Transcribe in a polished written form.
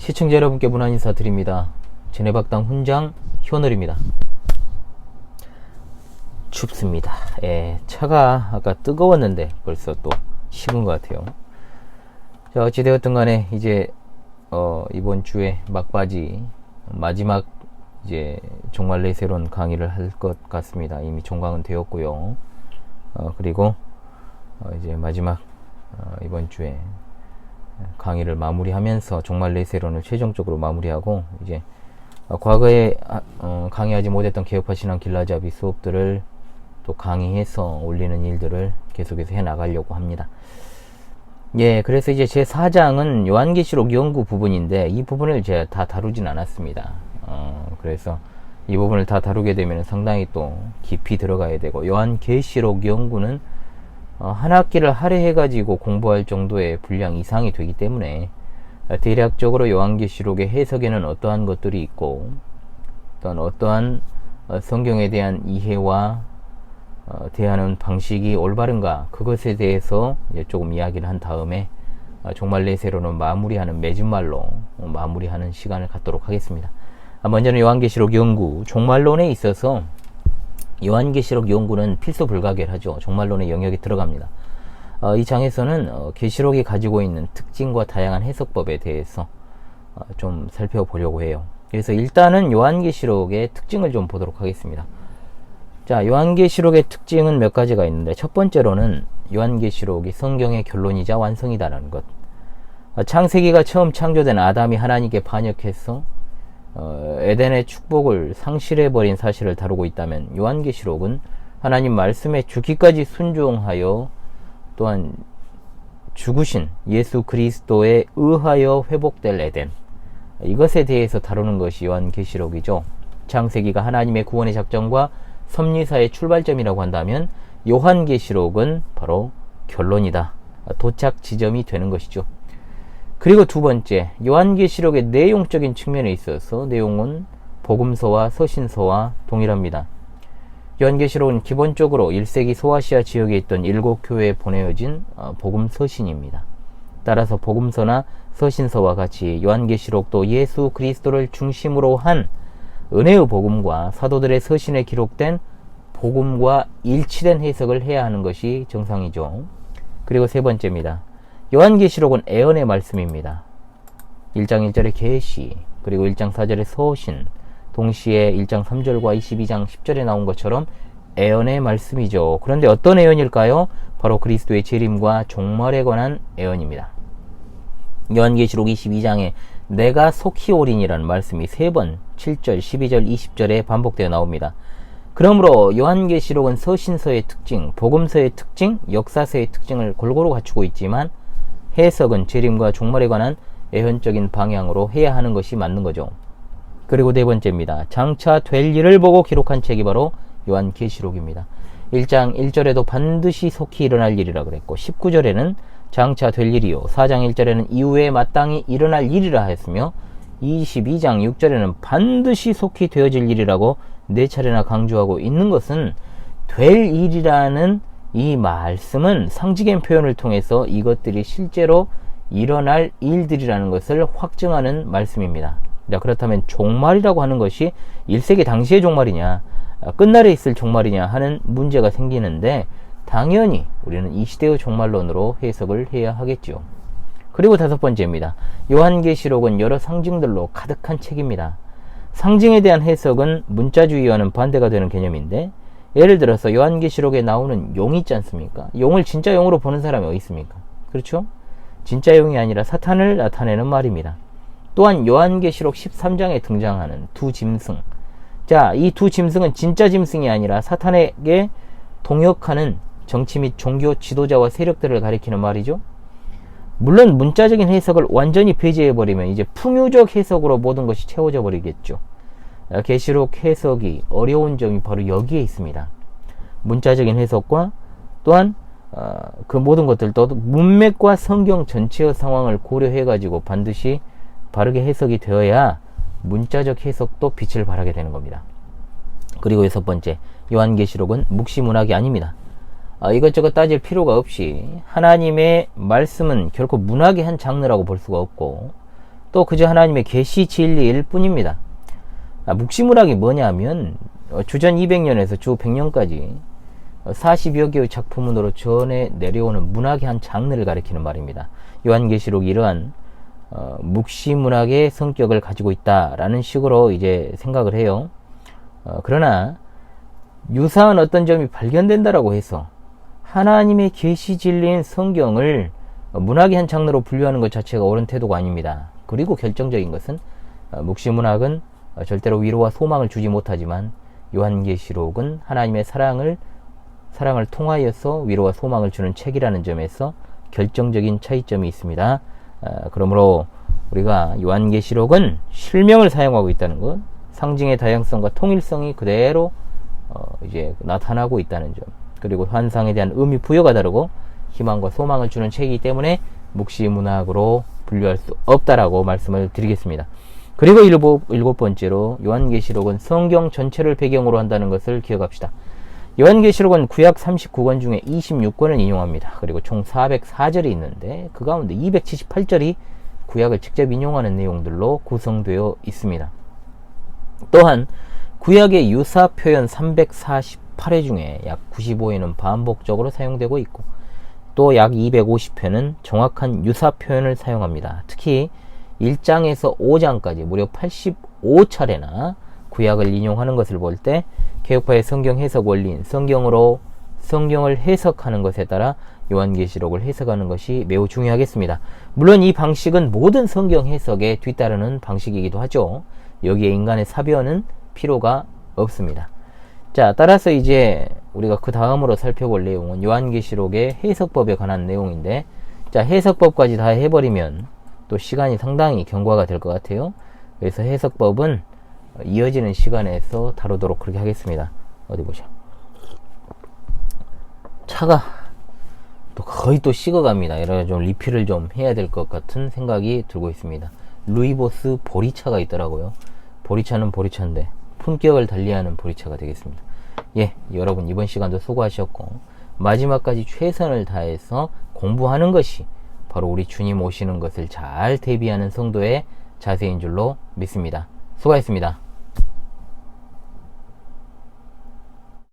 시청자 여러분께 문안 인사드립니다. 제네박당 훈장 현월입니다. 춥습니다. 차가 아까 뜨거웠는데 벌써 또 식은 것 같아요. 자, 어찌되었든 간에 이제 이번 주에 막바지 마지막 이제 종말레이세론 강의를 할 것 같습니다. 이미 종강은 되었고요. 그리고 이제 마지막 이번 주에 강의를 마무리하면서 종말레이세론을 최종적으로 마무리하고 이제 과거에 강의하지 못했던 개혁파 신앙 길라잡이 수업들을 또 강의해서 올리는 일들을 계속해서 해 나가려고 합니다. 그래서 이제 제 4장은 요한계시록 연구 부분인데 이 부분을 제가 다 다루진 않았습니다. 그래서 이 부분을 다 다루게 되면 상당히 또 깊이 들어가야 되고, 요한계시록 연구는 한 학기를 할애해 가지고 공부할 정도의 분량 이상이 되기 때문에 대략적으로 요한계시록의 해석에는 어떠한 것들이 있고, 또한 어떠한 성경에 대한 이해와 대하는 방식이 올바른가, 그것에 대해서 이제 조금 이야기를 한 다음에 종말레이세론은 마무리하는, 맺은말로 마무리하는 시간을 갖도록 하겠습니다. 먼저는 요한계시록 연구, 종말론에 있어서 요한계시록 연구는 필수 불가결하죠. 종말론의 영역에 들어갑니다. 이 장에서는 계시록이 가지고 있는 특징과 다양한 해석법에 대해서 좀 살펴보려고 해요. 그래서 일단은 요한계시록의 특징을 좀 보도록 하겠습니다. 자, 요한계시록의 특징은 몇 가지가 있는데, 첫 번째로는 요한계시록이 성경의 결론이자 완성이다라는 것. 창세기가 처음 창조된 아담이 하나님께 반역해서 에덴의 축복을 상실해버린 사실을 다루고 있다면, 요한계시록은 하나님 말씀에 죽기까지 순종하여 또한 죽으신 예수 그리스도에 의하여 회복될 에덴, 이것에 대해서 다루는 것이 요한계시록이죠. 창세기가 하나님의 구원의 작전과 섭리사의 출발점이라고 한다면, 요한계시록은 바로 결론이다, 도착 지점이 되는 것이죠. 그리고 두 번째, 요한계시록의 내용적인 측면에 있어서 내용은 복음서와 서신서와 동일합니다. 요한계시록은 기본적으로 1세기 소아시아 지역에 있던 7교회에 보내어진 복음 서신입니다. 따라서 복음서나 서신서와 같이 요한계시록도 예수 그리스도를 중심으로 한 은혜의 복음과 사도들의 서신에 기록된 복음과 일치된 해석을 해야 하는 것이 정상이죠. 그리고 세 번째입니다. 요한계시록은 애언의 말씀입니다. 1장 1절의 계시, 그리고 1장 4절의 서신, 동시에 1장 3절과 22장 10절에 나온 것처럼 애언의 말씀이죠. 그런데 어떤 애언일까요? 바로 그리스도의 재림과 종말에 관한 애언입니다. 요한계시록 22장에 내가 속히 오리니라는 말씀이 3번 7절, 12절, 20절에 반복되어 나옵니다. 그러므로 요한계시록은 서신서의 특징, 복음서의 특징, 역사서의 특징을 골고루 갖추고 있지만 해석은 재림과 종말에 관한 애언적인 방향으로 해야 하는 것이 맞는 거죠. 그리고 네 번째입니다. 장차 될 일을 보고 기록한 책이 바로 요한계시록입니다. 1장 1절에도 반드시 속히 일어날 일이라 그랬고, 19절에는 장차 될 일이요, 4장 1절에는 이후에 마땅히 일어날 일이라 하였으며, 22장 6절에는 반드시 속히 되어질 일이라고 4차례나 강조하고 있는 것은, 될 일이라는 이 말씀은 상징의 표현을 통해서 이것들이 실제로 일어날 일들이라는 것을 확증하는 말씀입니다. 자, 그렇다면 종말이라고 하는 것이 1세기 당시의 종말이냐, 끝날에 있을 종말이냐 하는 문제가 생기는데, 당연히 우리는 이 시대의 종말론으로 해석을 해야 하겠죠. 그리고 다섯 번째입니다. 요한계시록은 여러 상징들로 가득한 책입니다. 상징에 대한 해석은 문자주의와는 반대가 되는 개념인데, 예를 들어서 요한계시록에 나오는 용이 있지 않습니까? 용을 진짜 용으로 보는 사람이 어디 있습니까? 그렇죠? 진짜 용이 아니라 사탄을 나타내는 말입니다. 또한 요한계시록 13장에 등장하는 두 짐승, 자, 이 두 짐승은 진짜 짐승이 아니라 사탄에게 동역하는 정치 및 종교 지도자와 세력들을 가리키는 말이죠. 물론 문자적인 해석을 완전히 배제해버리면 이제 풍요적 해석으로 모든 것이 채워져 버리겠죠. 계시록 해석이 어려운 점이 바로 여기에 있습니다. 문자적인 해석과 또한 그 모든 것들도 문맥과 성경 전체의 상황을 고려해 가지고 반드시 바르게 해석이 되어야 문자적 해석도 빛을 발하게 되는 겁니다. 그리고 여섯 번째, 요한계시록은 묵시문학이 아닙니다. 이것저것 따질 필요가 없이 하나님의 말씀은 결코 문학의 한 장르라고 볼 수가 없고, 또 그저 하나님의 계시 진리일 뿐입니다. 묵시문학이 뭐냐면 주전 200년에서 주 100년까지 40여 개의 작품으로 전해 내려오는 문학의 한 장르를 가리키는 말입니다. 요한계시록이 이러한 묵시문학의 성격을 가지고 있다라는 식으로 이제 생각을 해요. 그러나 유사한 어떤 점이 발견된다라고 해서 하나님의 계시 진리인 성경을 문학의 한 장르로 분류하는 것 자체가 옳은 태도가 아닙니다. 그리고 결정적인 것은 묵시문학은 절대로 위로와 소망을 주지 못하지만 요한계시록은 하나님의 사랑을 통하여서 위로와 소망을 주는 책이라는 점에서 결정적인 차이점이 있습니다. 그러므로 우리가 요한계시록은 실명을 사용하고 있다는 것, 상징의 다양성과 통일성이 그대로 이제 나타나고 있다는 점, 그리고 환상에 대한 의미 부여가 다르고 희망과 소망을 주는 책이기 때문에 묵시문학으로 분류할 수 없다라고 말씀을 드리겠습니다. 그리고 일곱 번째로 요한계시록은 성경 전체를 배경으로 한다는 것을 기억합시다. 요한계시록은 구약 39권 중에 26권을 인용합니다. 그리고 총 404절이 있는데 그 가운데 278절이 구약을 직접 인용하는 내용들로 구성되어 있습니다. 또한 구약의 유사 표현 348회 중에 약 95회는 반복적으로 사용되고 있고 또 약 250회는 정확한 유사 표현을 사용합니다. 특히 1장에서 5장까지 무려 85차례나 구약을 인용하는 것을 볼 때 개혁파의 성경 해석 원리인 성경을 해석하는 것에 따라 요한계시록을 해석하는 것이 매우 중요하겠습니다. 물론 이 방식은 모든 성경 해석에 뒤따르는 방식이기도 하죠. 여기에 인간의 사변은 필요가 없습니다. 자, 따라서 이제 우리가 그 다음으로 살펴볼 내용은 요한계시록의 해석법에 관한 내용인데, 자, 해석법까지 다 해버리면 또 시간이 상당히 경과가 될 것 같아요. 그래서 해석법은 이어지는 시간에서 다루도록 그렇게 하겠습니다. 어디 보자. 차가 또 거의 또 식어갑니다. 이런 좀 리필을 좀 해야 될 것 같은 생각이 들고 있습니다. 루이보스 보리차가 있더라고요. 보리차는 보리차인데 품격을 달리하는 보리차가 되겠습니다. 예, 여러분 이번 시간도 수고하셨고 마지막까지 최선을 다해서 공부하는 것이 바로 우리 주님 오시는 것을 잘 대비하는 성도의 자세인 줄로 믿습니다. 수고하셨습니다.